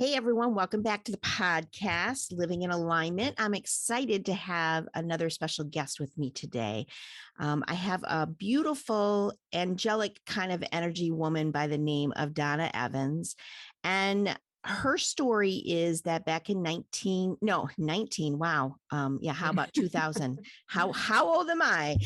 Hey everyone, welcome back to the podcast, Living in Alignment. I'm excited to have another special guest with me today. I have a beautiful, angelic kind of energy woman by the name of Donna Evans. And her story is that back in 19, wow. Yeah, how about 2000? How old am I?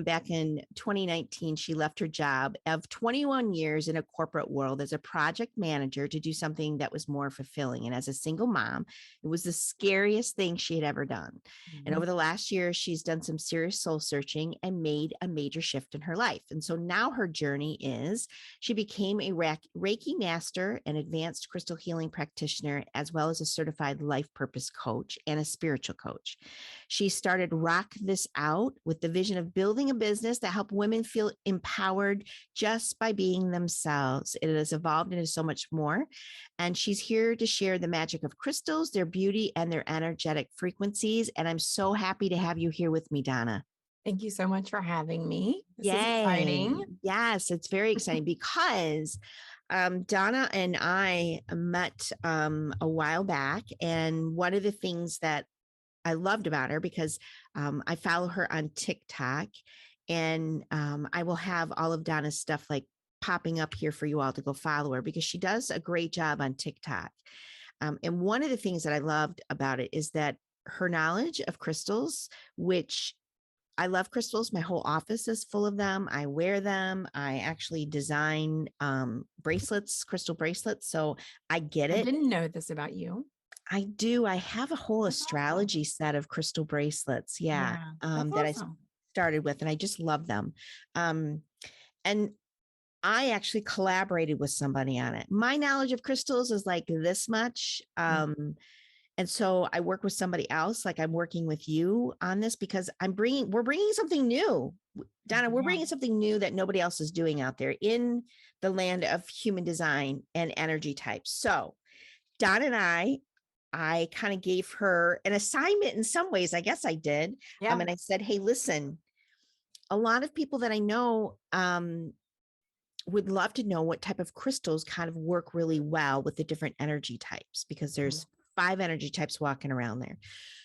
Back in 2019, she left her job of 21 years in a corporate world as a project manager to do something that was more fulfilling. And as a single mom, it was the scariest thing she had ever done. And over the last year, she's done some serious soul searching and made a major shift in her life. And so now her journey is she became a Reiki master, an advanced crystal healing practitioner, as well as a certified life purpose coach and a spiritual coach. She started Rock This Out with the vision of building a business that helped women feel empowered just by being themselves. It has evolved into so much more. And she's here to share the magic of crystals, their beauty, and their energetic frequencies. And I'm so happy to have you here with me, Donna. Thank you so much for having me. This is Yay. exciting. Yes, it's very exciting because Donna and I met a while back. And one of the things that I loved about her because I follow her on TikTok and I will have all of Donna's stuff like popping up here for you all to go follow her because she does a great job on TikTok. And one of the things that I loved about it is that her knowledge of crystals, which I love crystals. My whole office is full of them. I wear them. I actually design bracelets, crystal bracelets. So I get I it. didn't know this about you. I do. I have a whole That's awesome. astrology set of crystal bracelets. Yeah. Yeah, that's That I awesome. started with, and I just love them. And I actually collaborated with somebody on it. My knowledge of crystals is like this much. And so I work with somebody else, like I'm working with you on this because we're bringing something new. Donna, we're Yeah. bringing something new that nobody else is doing out there in the land of human design and energy types. So Donna and I kind of gave her an assignment in some ways. I guess I did. Yeah. And I said, hey, listen, a lot of people that I know would love to know what type of crystals kind of work really well with the different energy types because there's 5 energy types walking around there.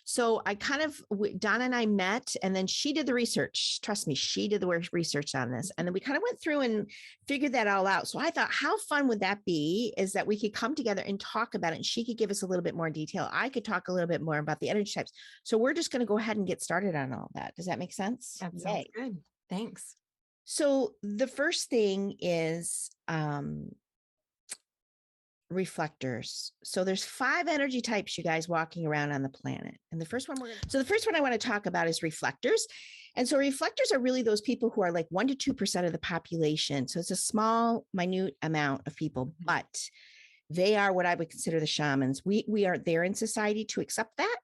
So I kind of, Donna and I met and then she did the research. Trust me, she did the research on this. And then we kind of went through and figured that all out. So I thought, how fun would that be is that we could come together and talk about it. And she could give us a little bit more detail. I could talk a little bit more about the energy types. So we're just going to go ahead and get started on all that. Does that make sense? That sounds good. Thanks. So the first thing is reflectors. So there's 5 energy types, you guys, walking around on the planet. And the first one I want to talk about is reflectors. And so reflectors are really those people who are like 1 to 2% of the population. So it's a small, minute amount of people, but they are what I would consider the shamans. We aren't there in society to accept that.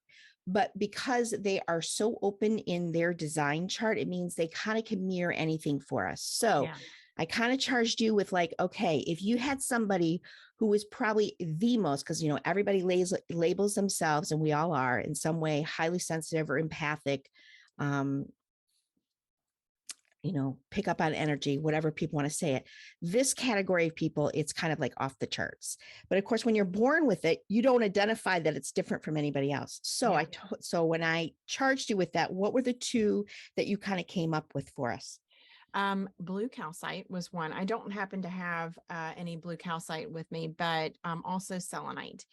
But because they are so open in their design chart, it means they kind of can mirror anything for us. So I kind of charged you with like, okay, if you had somebody who was probably the most, because, everybody labels themselves, and we all are in some way highly sensitive or empathic, pick up on energy, whatever people want to say it. This category of people, it's kind of like off the charts. But of course, when you're born with it, you don't identify that it's different from anybody else. So so when I charged you with that, what were the 2 that you kind of came up with for us? Blue calcite was one. I don't happen to have any blue calcite with me, but also selenite.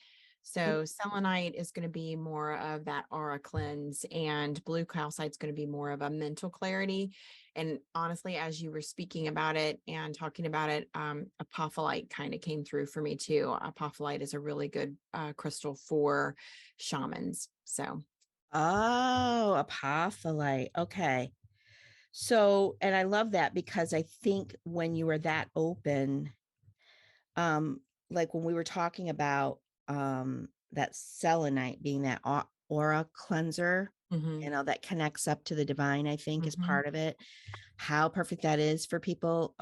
So selenite is going to be more of that aura cleanse, and blue calcite is going to be more of a mental clarity. And honestly, as you were speaking about it and talking about it, apophyllite kind of came through for me too. Apophyllite is a really good crystal for shamans. So, Apophyllite. Okay. So, and I love that because I think when you were that open, like when we were talking about that selenite being that aura cleanser, that connects up to the divine, I think is part of it. How perfect that is for people.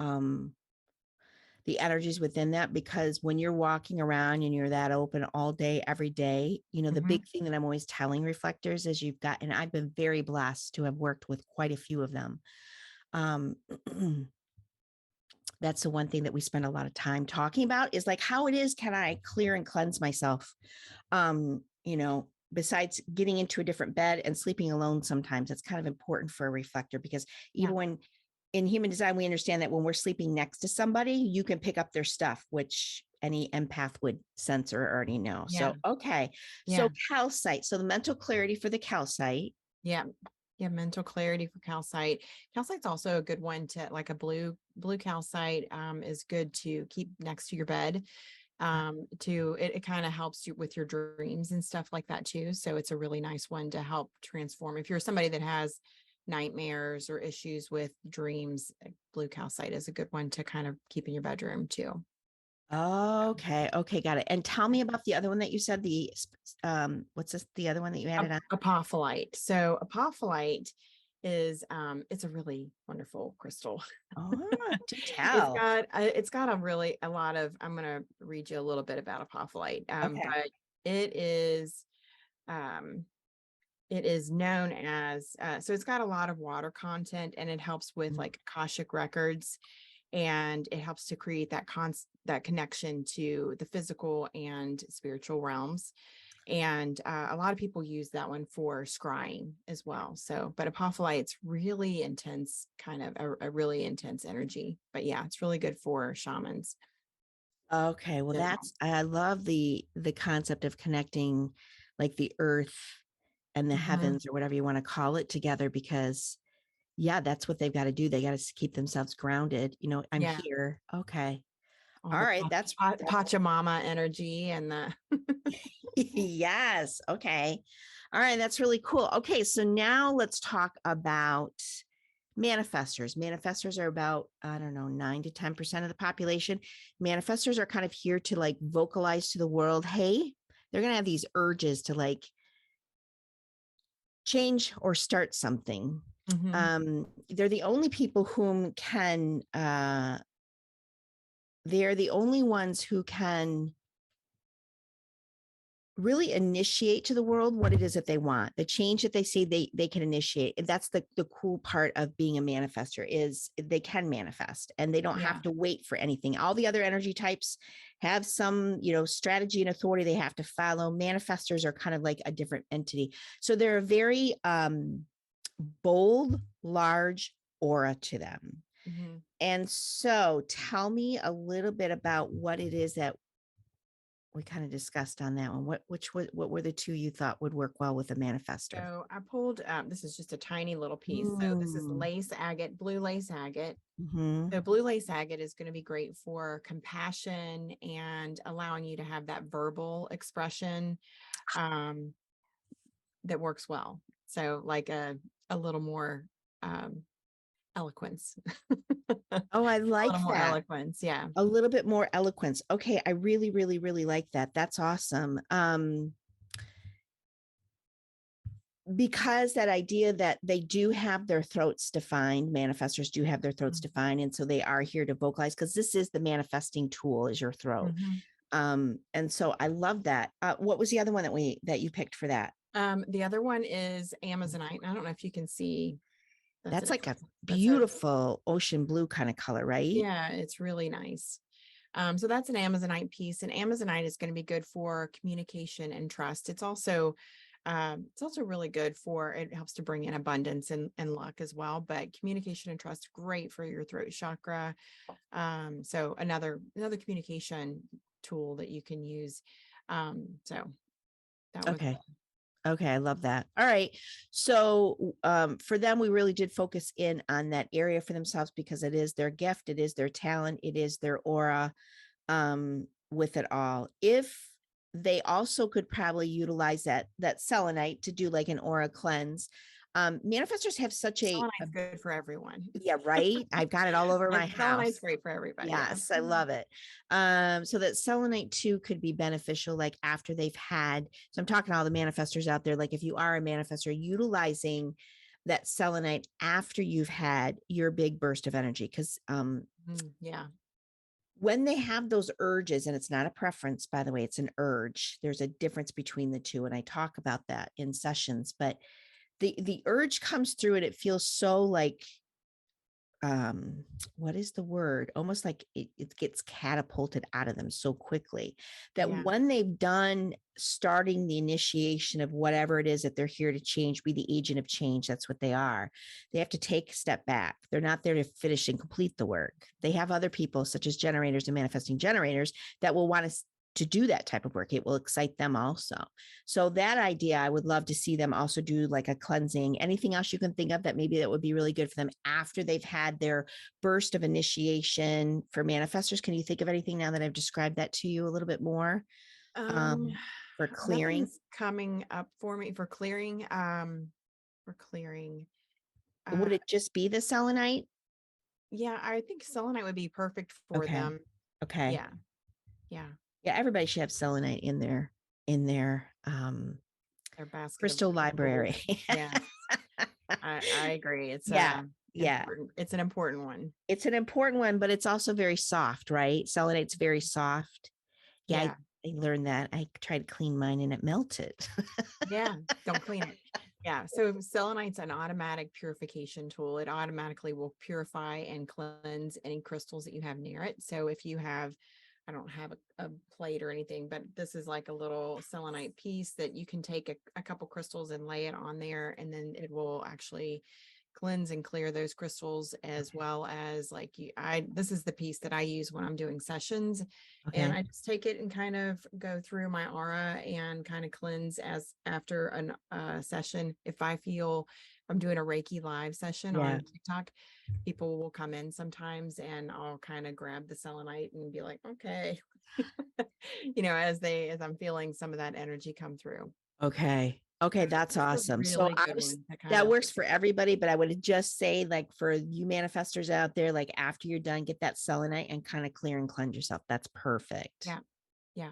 The energies within that, because when you're walking around and you're that open all day, every day, the big thing that I'm always telling reflectors is and I've been very blessed to have worked with quite a few of them. That's the one thing that we spend a lot of time talking about is like how it is can I clear and cleanse myself? Besides getting into a different bed and sleeping alone, sometimes it's kind of important for a reflector because Yeah. even when in human design, we understand that when we're sleeping next to somebody, you can pick up their stuff, which any empath would sense or already know. Yeah. So, okay. Yeah. So calcite. So the mental clarity for the calcite. Yeah. Yeah. Mental clarity for calcite. Calcite's also a good one to like a blue calcite is good to keep next to your bed. It kind of helps you with your dreams and stuff like that too. So it's a really nice one to help transform. If you're somebody that has nightmares or issues with dreams, blue calcite is a good one to kind of keep in your bedroom too. Okay. Okay. Got it. And tell me about the other one that you said, what's this, the other one that you added on? Apophyllite. So apophyllite is it's a really wonderful crystal. Oh, do tell. It's got a lot of, I'm going to read you a little bit about apophyllite. Okay. But it is um it is known as so it's got a lot of water content, and it helps with like Akashic records, and it helps to create that connection to the physical and spiritual realms. And a lot of people use that one for scrying as well. So, but apophyllite's really intense, kind of a really intense energy. But yeah, it's really good for shamans. Okay. Well, I love the concept of connecting like the earth and the Mm-hmm. heavens or whatever you want to call it together because yeah, that's what they've got to do. They got to keep themselves grounded. I'm Yeah, here. Okay. all All the right. That's Pachamama energy and the yes. Okay. All right. That's really cool. Okay. So now let's talk about manifestors. Manifestors are about, I don't know, 9 to 10% of the population. Manifestors are kind of here to like vocalize to the world, hey, they're going to have these urges to like change or start something. Mhm. They're the only people whom they're the only ones who can really initiate to the world what it is that they want, the change that they see they can initiate. And that's the cool part of being a manifester is they can manifest and they don't have Yeah. to wait for anything. All the other energy types have some strategy and authority they have to follow. Manifestors are kind of like a different entity, so they're a very bold, large aura to them. Mhm. And so tell me a little bit about what it is that we kind of discussed on that one. What were the two you thought would work well with a manifester? So I pulled, this is just a tiny little piece. So this is Mm. lace agate, blue lace agate. Hmm. So blue lace agate is going to be great for compassion and allowing you to have that verbal expression um, that works well. So like a little more um, eloquence, a Oh, I little like more that. eloquence. Yeah. A little bit more eloquence. Okay, I really, really, really like that. That's awesome. Because that idea that they do have their throats defined, manifestors do have their throats defined, and so they are here to vocalize because this is the manifesting tool is your throat. Mhm. And so I love that. What was the other one that you picked for that? The other one is Amazonite. I don't know if you can see. That's That's it. like a That's a beautiful ocean blue kind of color, right? Yeah, it's really nice. So that's an Amazonite piece, and Amazonite is going to be good for communication and trust. It's also really good for it helps to bring in abundance and luck as well. But communication and trust, great for your throat chakra. So another communication tool that you can use. So that was Okay. Okay, I love that. All right. So for them, we really did focus in on that area for themselves because it is their gift, it is their talent, it is their aura with it all. If they also could probably utilize that selenite to do like an aura cleanse. Manifestors have such selenite's good for everyone. yeah, right. I've got it all over my Selenite's house. great for everybody. Yeah. Yes, I love it. So that selenite too could be beneficial, like after they've had. So I'm talking to all the manifestors out there. Like if you are a manifestor, utilizing that selenite after you've had your big burst of energy, because Yeah. when they have those urges, and it's not a preference, by the way, it's an urge. There's a difference between the two, and I talk about that in sessions. But the urge comes through, and it feels so like what is the word? Almost like it gets catapulted out of them so quickly that Yeah. when they've done starting the initiation of whatever it is that they're here to change, be the agent of change, that's what they are. They have to take a step back. They're not there to finish and complete the work. They have other people, such as generators and manifesting generators, that will want to do that type of work. It will excite them also. So that idea, I would love to see them also do like a cleansing. Anything else you can think of that maybe that would be really good for them after they've had their burst of initiation for manifestors? Can you think of anything now that I've described that to you a little bit more, Um, um, for clearing? Nothing's coming up for me for clearing. For clearing. Would Uh, it just be the selenite? yeah, I think selenite would be perfect for Okay. them. Okay. Yeah. Yeah. Yeah, everybody should have selenite in their Their basket of crystal gold. library. Yeah. I agree. Yeah. Yeah. Important. It's an important one. It's an important one, but it's also very soft, right? Selenite's very soft. Yeah, Yeah. I learned that. I tried to clean mine and it melted. Yeah. Don't clean it. Yeah. So selenite's an automatic purification tool. It automatically will purify and cleanse any crystals that you have near it. So if you have, I don't have a plate or anything, but this is like a little selenite piece that you can take a couple crystals and lay it on there, and then it will actually cleanse and clear those crystals, as Okay. well as like this is the piece that I use when I'm doing sessions, and Okay. I just take it and kind of go through my aura and kind of cleanse as after a session. If I feel I'm doing a Reiki live session Yeah. on TikTok, people will come in sometimes and I'll kind of grab the selenite and be like, okay, as I'm feeling some of that energy come through. Okay. Okay, So that's it's a awesome. So really I good was one to kind that of, works for everybody, but I would just say, like, for you manifestors out there, like after you're done, get that selenite and kind of clear and cleanse yourself. That's perfect. yeah, yeah,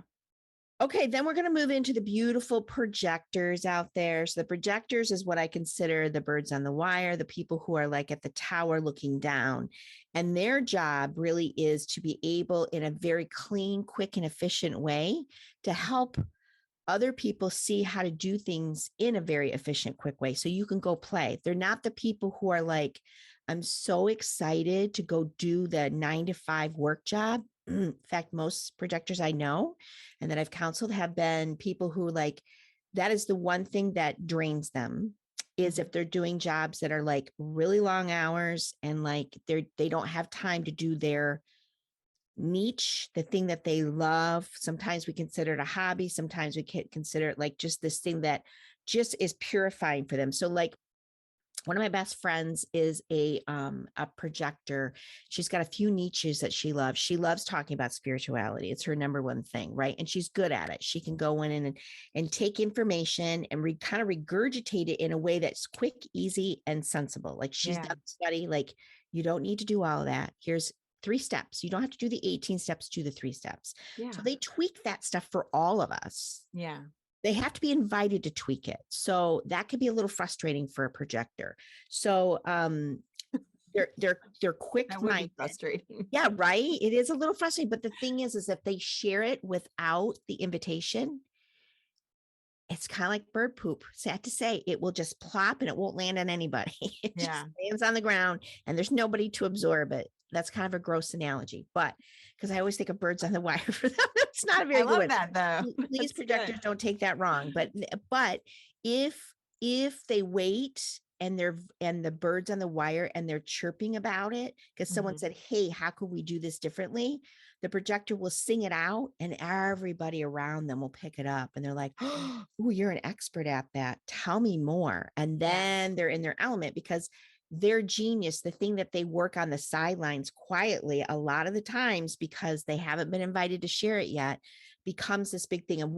Okay, then we're going to move into the beautiful projectors out there. So the projectors is what I consider the birds on the wire, the people who are like at the tower looking down. And their job really is to be able, in a very clean, quick, and efficient way, to help other people see how to do things in a very efficient, quick way. So you can go play. They're not the people who are like, I'm so excited to go do the 9 to 5 work job. In fact, most projectors I know and that I've counseled have been people who, like, that is the one thing that drains them, is mhm, if they're doing jobs that are like really long hours and like they don't have time to do their niche, the thing that they love. Sometimes we consider it a hobby. Sometimes we can consider it like just this thing that just is purifying for them. So like one of my best friends is a projector. She's got a few niches that she loves. She loves talking about spirituality. It's her number one thing, right? And she's good at it. She can go in and take information and kind of regurgitate it in a way that's quick, easy, and sensible. Like she's yeah, done study. Like, you don't need to do all of that. Here's 3 steps. You don't have to do the 18 steps, do the 3 steps. So yeah, they tweak that stuff for all of us. yeah. They have to be invited to tweak it. So that could be a little frustrating for a projector. So they're quick That would be minded. frustrating. Yeah, right. It is a little frustrating, but the thing is if they share it without the invitation, it's kind of like bird poop. Sad to say, it will just plop and it won't land on anybody. It just Yeah, lands on the ground and there's nobody to absorb it. That's kind of a gross analogy, but because I always think of birds on the wire for them, it's not a I very good love one. that though. Please, That's good. projectors, don't take that wrong. But if they wait and the birds on the wire and they're chirping about it because someone Mhm. said, hey, how could we do this differently, the projector will sing it out and everybody around them will pick it up and they're like, oh, you're an expert at that, tell me more. And Yeah, then they're in their element because their genius, the thing that they work on the sidelines quietly a lot of the times because they haven't been invited to share it yet, becomes this big thing. And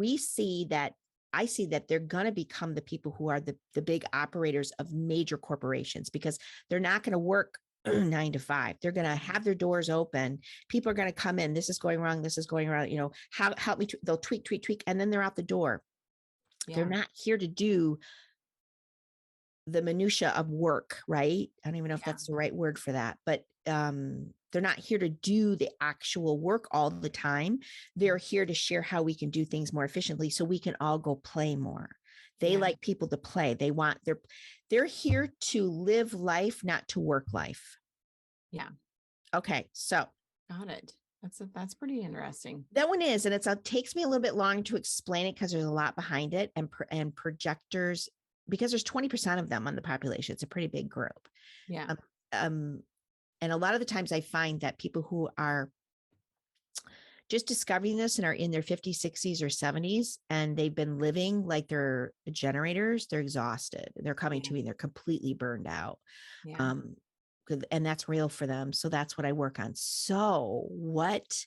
I see that they're going to become the people who are the big operators of major corporations because they're not going to work 9 to 5. They're going to have their doors open. People are going to come in. This is going wrong. This is going wrong. Help me. They'll tweak, tweak, tweak, and then they're out the door. They're yeah, not here to do the minutia of work, right? I don't even know if yeah, that's the right word for that, but they're not here to do the actual work all the time. They're here to share how we can do things more efficiently so we can all go play more. They yeah, like people to play. They're here to live life, not to work life. Yeah. Okay. So Got it. That's pretty interesting. that one is, and it takes me a little bit long to explain it because there's a lot behind it, and projectors, because there's 20% of them on the population. It's a pretty big group. Yeah. Um, um, and a lot of the times I find that people who are just discovering this and are in their 50s, 60s, or 70s, and they've been living like they're generators, they're exhausted. They're coming Yeah. to me, they're completely burned out. Yeah. Um, and that's real for them. So that's what I work on. So, what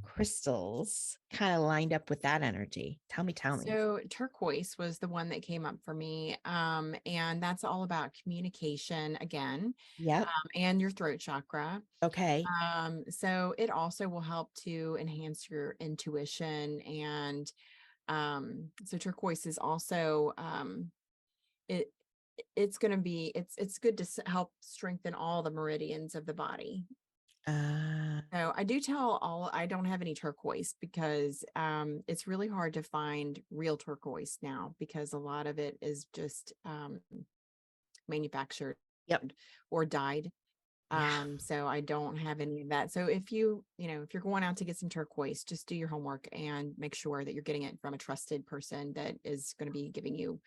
crystals kind of lined up with that energy? Tell me. So turquoise was the one that came up for me. And that's all about communication again, Yep. and your throat chakra. Okay. So it also will help to enhance your intuition. And so turquoise is also it it's going to be it's good to help strengthen all the meridians of the body. Uh, So I don't have any turquoise because it's really hard to find real turquoise now because a lot of it is just manufactured yep. or dyed. Yeah. So I don't have any of that. So if if you're going out to get some turquoise, just do your homework and make sure that you're getting it from a trusted person that is going to be giving you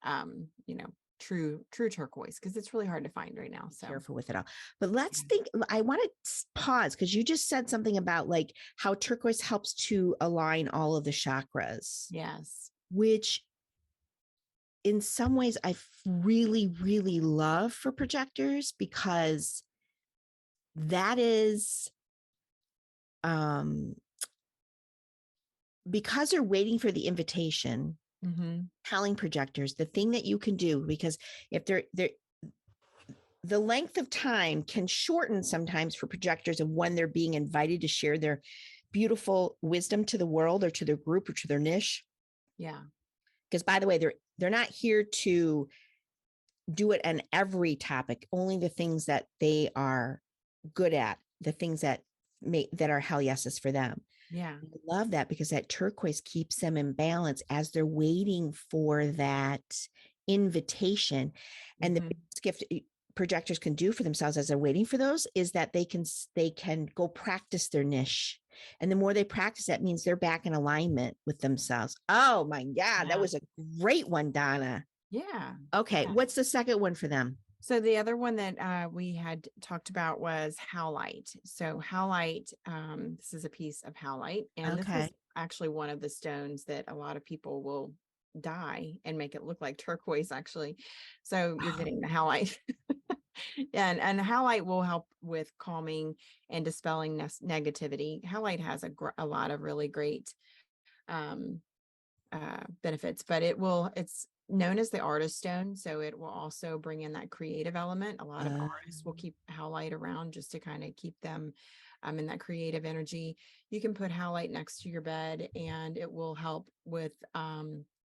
um, you know, true turquoise because it's really hard to find right now. So Careful with it all. But let's yeah. think. I want to pause because you just said something about like how turquoise helps to align all of the chakras, Yes. which in some ways I really, really love for projectors because that is um because they're waiting for the invitation, Mm-hmm. telling projectors the thing that you can do, because if they're the length of time can shorten sometimes for projectors of when they're being invited to share their beautiful wisdom to the world or to their group or to their niche. Yeah. Because by the way, they're not here to do it on every topic, only the things that they are good at, the things that are hell yeses for them. Yeah. I love that because that turquoise keeps them in balance as they're waiting for that invitation. And the Mm-hmm. biggest gift projectors can do for themselves as they're waiting for those is that they can go practice their niche. And the more they practice, that means they're back in alignment with themselves. Oh my God, that Yeah. was a great one, Donna. Yeah. Okay, Yeah. what's the second one for them? So the other one that we had talked about was howlite. So howlite, this is a piece of howlite, and this is Okay. actually one of the stones that a lot of people will dye and make it look like turquoise, actually. So you're Oh, getting the howlite. And howlite will help with calming and dispelling negativity. Howlite has a lot of really great um, benefits, but it's known as the artist stone. So it will also bring in that creative element. A lot of uh, artists will keep howlite around just to kind of keep them in that creative energy. You can put howlite next to your bed and it will help with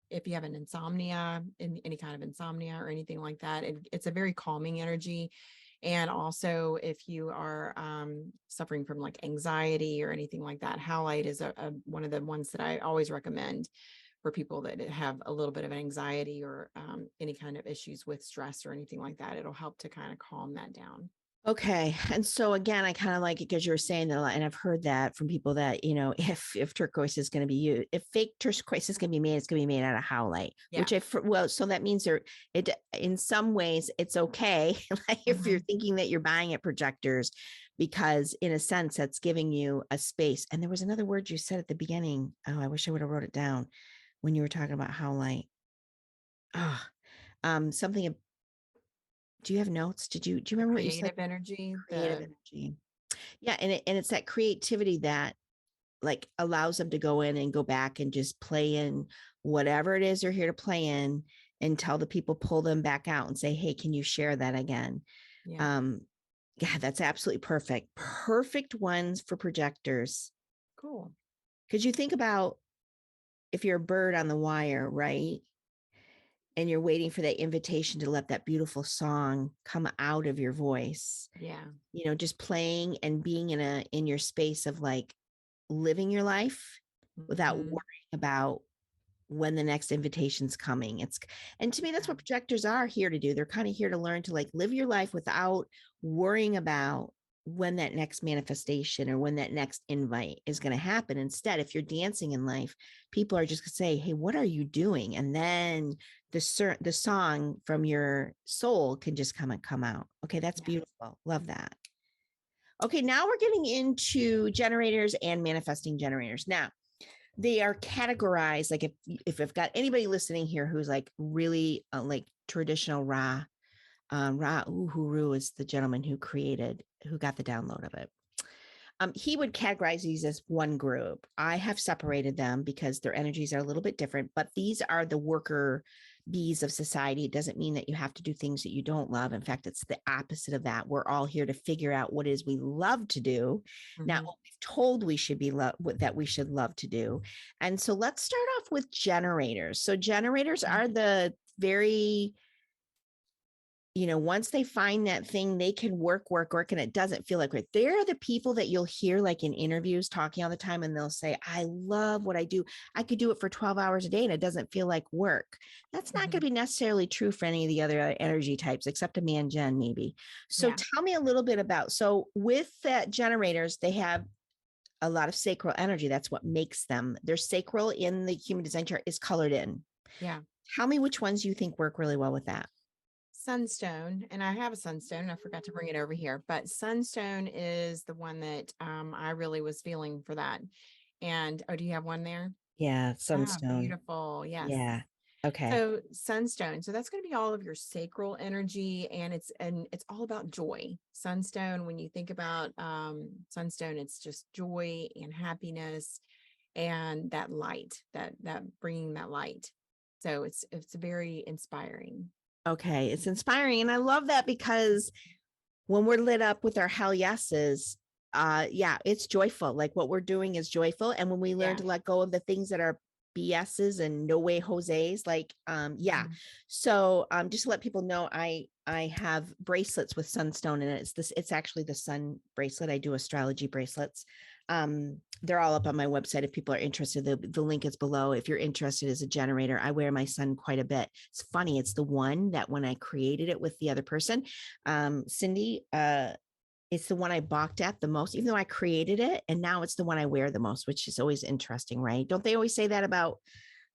if you have an insomnia, in any kind of insomnia or anything like that. It's a very calming energy. And also, if you are suffering from like anxiety or anything like that, howlite is one of the ones that I always recommend for people that have a little bit of anxiety or any kind of issues with stress or anything like that. It'll help to kind of calm that down. okay. And so again, I kind of like it because you were saying that a lot, and I've heard that from people that, if turquoise is going to be used, if fake turquoise is going to be made, it's going to be made out of howlite, Yeah. which well, so that means it, in some ways it's okay. Like if you're Mhm. thinking that you're buying at projectors, because in a sense that's giving you a space. And there was another word you said at the beginning. Oh, I wish I would have wrote it down when you were talking about howlite. Oh, something. Do you have notes? Do you The remember what you said? creative energy, Creative energy. Yeah, and it's that creativity that like allows them to go in and go back and just play in whatever it is they're here to play in until the people pull them back out and say, "Hey, can you share that again?" yeah, Um, yeah, that's absolutely perfect. Perfect ones for projectors. cool. Because you think about if you're a bird on the wire, right? And you're waiting for that invitation to let that beautiful song come out of your voice, Yeah. just playing and being in your space of like living your life without Mhm. worrying about when the next invitation's coming. And to me, that's Yeah. what projectors are here to do. They're kind of here to learn to like live your life without worrying about when that next manifestation or when that next invite is going to happen. Instead, if you're dancing in life, people are just going to say, hey, what are you doing? And then the song from your soul can just come out. Okay, that's Yeah. beautiful. Love that. Okay, now we're getting into generators and manifesting generators. Now, they are categorized like if I've got anybody listening here who's like really like traditional Ra Uhuru is the gentleman who got the download of it. He would categorize these as one group. I have separated them because their energies are a little bit different, but these are the worker bees of society. It doesn't mean that you have to do things that you don't love. In fact, it's the opposite of that. We're all here to figure out what it is we love to do, not what we've told we should be that we should love to do. And so let's start off with generators. So generators are the very, once they find that thing, they can work, and it doesn't feel like it. They're the people that you'll hear like in interviews talking all the time, and they'll say, I love what I do. I could do it for 12 hours a day and it doesn't feel like work. That's not going to be necessarily true for any of the other energy types, except a man gen, maybe. So tell me a little bit so with that generators, they have a lot of sacral energy. That's what makes them. Their sacral in the human design chart is colored in. Yeah. Tell me which ones you think work really well with that. Sunstone, and I have a sunstone. I forgot to bring it over here, but sunstone is the one that I really was feeling for that. And do you have one there? Yeah, sunstone. Beautiful. Yes. Yeah. Okay. So sunstone. So that's going to be all of your sacral energy, and it's all about joy. Sunstone. When you think about sunstone, it's just joy and happiness, and that light, that bringing that light. So it's very inspiring. Okay. It's inspiring. And I love that because when we're lit up with our hell yeses, yeah, it's joyful. Like what we're doing is joyful. And when we learn to let go of the things that are BS's and no way Jose's, like, yeah. So just to let people know, I have bracelets with sunstone in it. It's actually the sun bracelet. I do astrology bracelets. They're all up on my website if people are interested. The link is below. If you're interested as a generator, I wear my sun quite a bit. It's funny. It's the one that when I created it with the other person, Cindy, it's the one I balked at the most, even though I created it. And now it's the one I wear the most, which is always interesting, right? Don't they always say that about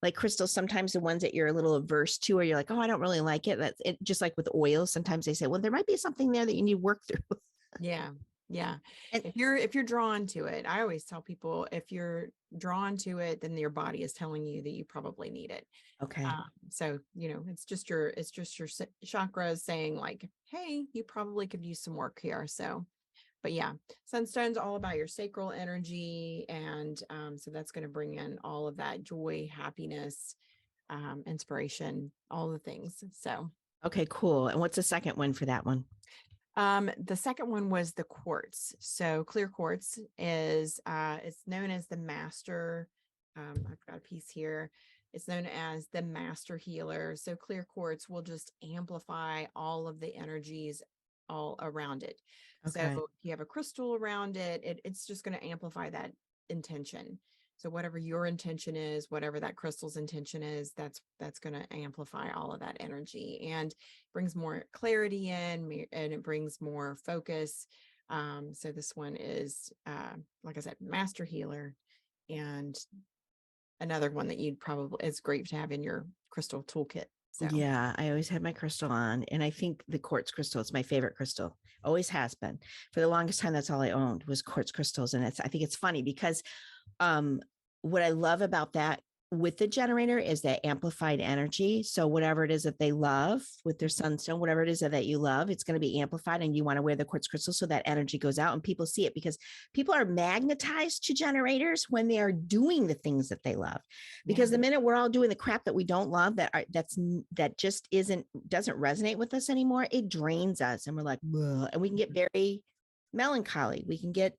like crystals? Sometimes the ones that you're a little averse to, or you're like, oh, I don't really like it. That's it. Just like with oil, sometimes they say, well, there might be something there that you need to work through. Yeah. Yeah. And if you're drawn to it, I always tell people if you're drawn to it, then your body is telling you that you probably need it. okay. So, it's just your chakras saying like, hey, you probably could use some work here. So, but yeah, sunstone's all about your sacral energy. And so that's going to bring in all of that joy, happiness, inspiration, all the things. So, Okay, cool. And what's the second one for that one? the second one was the quartz. So clear quartz is it's known as the master. I've got a piece here. It's known as the master healer. So clear quartz will just amplify all of the energies all around it. Okay. So if you have a crystal around it, it's just going to amplify that intention. So whatever your intention is, whatever that crystal's intention is, that's going to amplify all of that energy and brings more clarity in, and it brings more focus. So this one is, like I said, master healer, and another one that it's great to have in your crystal toolkit. So Yeah, I always had my crystal on, and I think the quartz crystal is my favorite crystal. Always has been. For the longest time, that's all I owned was quartz crystals, and I think it's funny because um, what I love about that with the generator is that amplified energy. So whatever it is that they love with their sunstone, whatever it is that you love, it's going to be amplified, and you want to wear the quartz crystal so that energy goes out and people see it, because people are magnetized to generators when they are doing the things that they love. Because the minute we're all doing the crap that we don't love, that just doesn't resonate with us anymore, it drains us, and we're like, ugh, and we can get very melancholy. We can get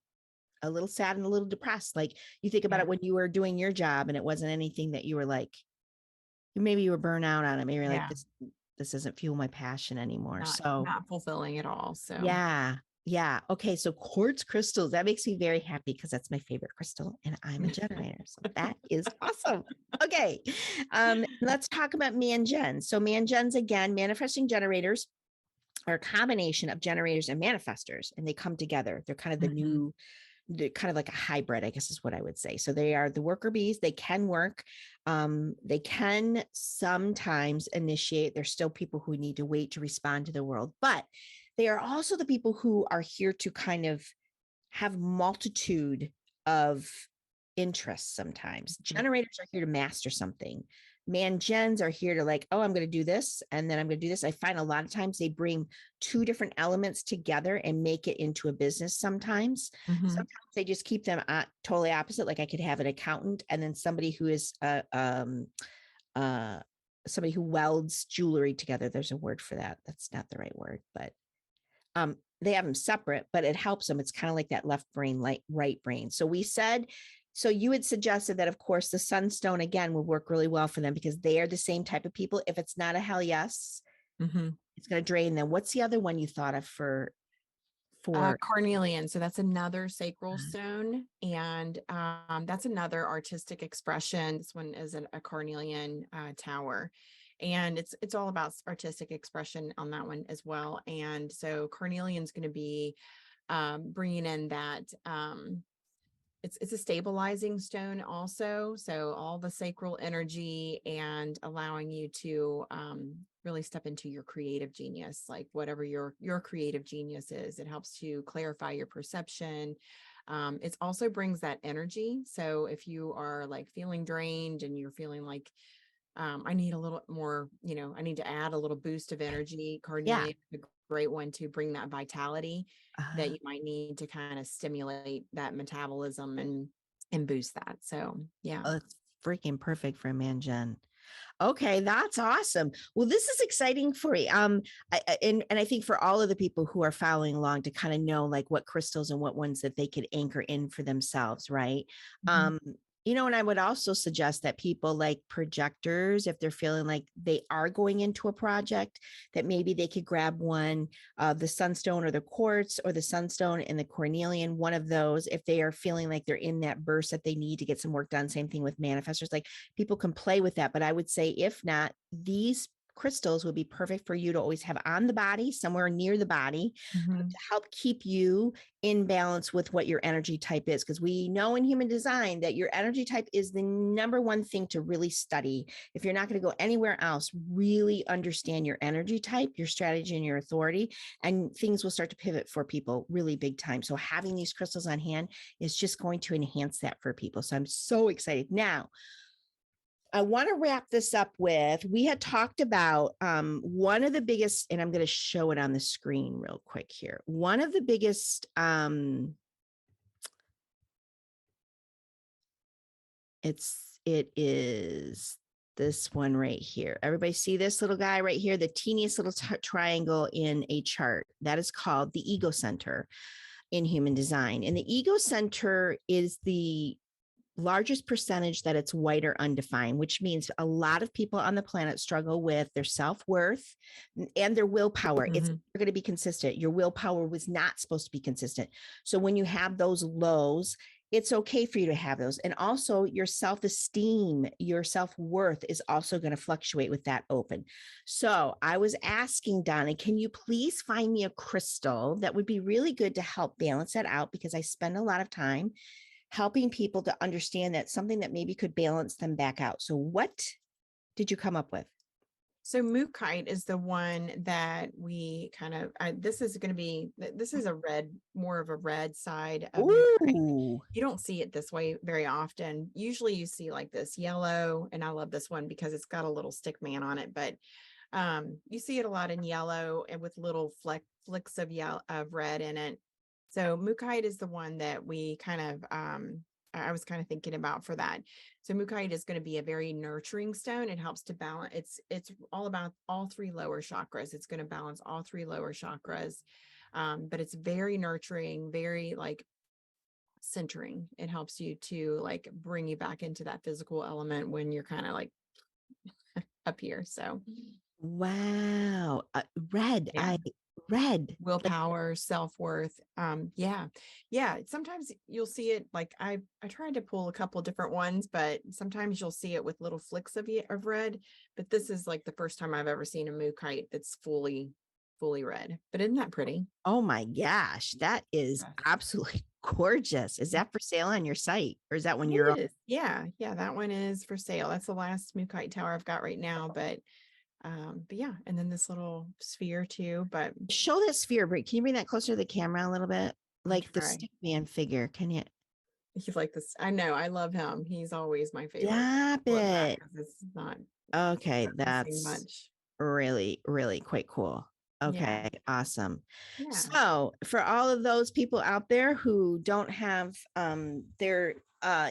a little sad and a little depressed. Like you think about it when you were doing your job and it wasn't anything that you were like, maybe you were burnt out on it. Maybe you're like, this doesn't fuel my passion anymore. not fulfilling at all. So yeah. Yeah. Okay. So quartz crystals, that makes me very happy because that's my favorite crystal and I'm a generator. So that is awesome. Okay. Let's talk about man gens. So man gens, again, manifesting generators. are a combination of generators and manifestors, and they come together. They're kind of Mhm. they're kind of like a hybrid, I guess is what I would say. So they are the worker bees. They can work. They can sometimes initiate. There's still people who need to wait to respond to the world, but they are also the people who are here to kind of have multitude of interests sometimes. Mhm. Generators are here to master something. Man gens are here to like, oh, I'm going to do this and then I'm going to do this. I find a lot of times they bring two different elements together and make it into a business sometimes. Mhm. Sometimes they just keep them totally opposite. Like I could have an accountant and then somebody who is uh, somebody who welds jewelry together. There's a word for that. That's not the right word, but they have them separate, but it helps them. It's kind of like that left brain, like right brain. So we said, so you had suggested that, of course, the sunstone again would work really well for them because they are the same type of people. If it's not a hell yes, Mhm. it's going to drain them. What's the other one you thought of for? Carnelian. So that's another sacral stone, and that's another artistic expression. This one is a carnelian tower, and it's all about artistic expression on that one as well. And so carnelian's going to be bringing in that. It's a stabilizing stone also, so all the sacral energy and allowing you to really step into your creative genius, like whatever your creative genius is. It helps to clarify your perception. It also brings that energy, so if you are like feeling drained and you're feeling like I need a little more, I need to add a little boost of energy. Yeah. Carnelian is a great one to bring that vitality that Uh, you might need to kind of stimulate that metabolism and boost that. So yeah. oh, it's freaking perfect for a man, Jen. Okay, that's awesome. Well, this is exciting for you. And I think for all of the people who are following along to kind of know like what crystals and what ones that they could anchor in for themselves, right? Mhm. Um, and I would also suggest that people like projectors, if they're feeling like they are going into a project, that maybe they could grab one of the sunstone or the quartz or the sunstone and the cornelian, one of those, if they are feeling like they're in that burst that they need to get some work done. Same thing with manifestors. Like people can play with that. But I would say, if not, these crystals would be perfect for you to always have on the body, somewhere near the body, Mhm. to help keep you in balance with what your energy type is. Because we know in human design that your energy type is the number one thing to really study. If you're not going to go anywhere else, really understand your energy type, your strategy, and your authority, and things will start to pivot for people really big time. So having these crystals on hand is just going to enhance that for people. So I'm so excited. Now, I want to wrap this up with, we had talked about one of the biggest, and I'm going to show it on the screen real quick here. One of the biggest, it is this one right here. Everybody see this little guy right here, the teeniest little triangle in a chart. That is called the ego center in human design. And the ego center is the largest percentage that it's white or undefined, which means a lot of people on the planet struggle with their self-worth and their willpower. It's Mhm. going to be consistent. Your willpower was not supposed to be consistent. So when you have those lows, it's okay for you to have those. And also your self-esteem, your self-worth is also going to fluctuate with that open. So I was asking Donna, can you please find me a crystal that would be really good to help balance that out? Because I spend a lot of time helping people to understand that something that maybe could balance them back out. So what did you come up with? So Mookaite is the one that we kind of, this is going to be, this is a red, more of a red side of Mookaite. Ooh. You don't see it this way very often. Usually you see like this yellow, and I love this one because it's got a little stick man on it, but you see it a lot in yellow and with little flicks of yellow of red in it. So Mookaite is the one that we kind of I was kind of thinking about for that. So Mookaite is going to be a very nurturing stone. It helps to balance. It's all about all three lower chakras. It's going to balance all three lower chakras. But it's very nurturing, very like centering. It helps you to like bring you back into that physical element when you're kind of like up here. So Wow. Red. yeah. Red. Like, Willpower, self-worth. Yeah, sometimes you'll see it like I tried to pull a couple different ones, but sometimes you'll see it with little flicks of red, but this is like the first time I've ever seen a mookaite that's fully fully red. But isn't that pretty? Oh my gosh, that is Yes. absolutely gorgeous. Is that for sale on your site, or is that when you're It is. Yeah, yeah, that one is for sale. That's the last Mookaite tower I've got right now. But yeah, and then this little sphere too. But show that sphere, Brie? Can you bring that closer to the camera a little bit? I'll Like the try. stick man figure. Can you He's like this. I know. I love him. He's always my favorite. stop Pull it back it? because it's not Okay, focusing that's much. really, really quite cool. Yeah. Okay, awesome. Yeah. So for all of those people out there who don't have their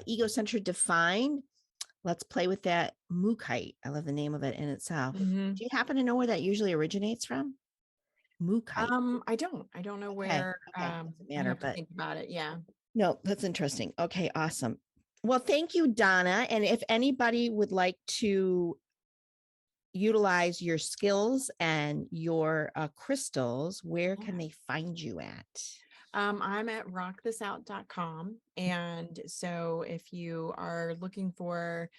ego center defined, let's play with that Mookite. I love the name of it in itself. Hmm. Do you happen to know where that usually originates from? Mookite. I don't know Okay, where. okay, doesn't I matter, have to but think about it. Yeah. no, that's interesting. Okay, awesome. Well, thank you, Donna. And if anybody would like to utilize your skills and your crystals, where Yeah. can they find you at? I'm at rockthisout.com. And so if you are looking for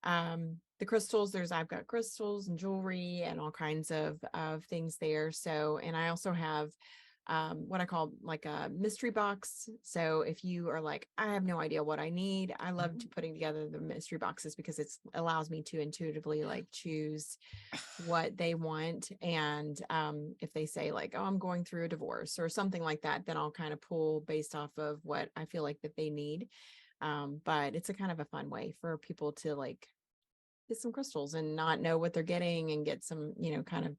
the crystals, I've got crystals and jewelry and all kinds of things there. So, and I also have what I call like a mystery box. So if you are like, I have no idea what I need, I love to putting together the mystery boxes because it allows me to intuitively like choose what they want. And if they say like, oh, I'm going through a divorce or something like that, then I'll kind of pull based off of what I feel like that they need. But it's a kind of a fun way for people to like get some crystals and not know what they're getting and get some, kind of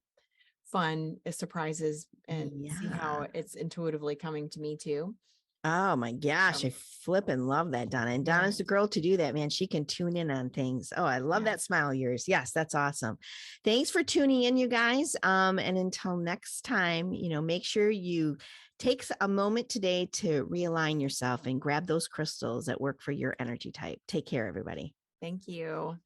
fun surprises and see Yeah. how it's intuitively coming to me too. Oh my gosh, I Um, flip and love that, Donna. And yeah, Donna's the girl to do that, man. She can tune in on things. Oh, I love yeah. that smile of yours. Yes, that's awesome. Thanks for tuning in, you guys. And until next time, make sure you take a moment today to realign yourself and grab those crystals that work for your energy type. Take care, everybody. Thank you.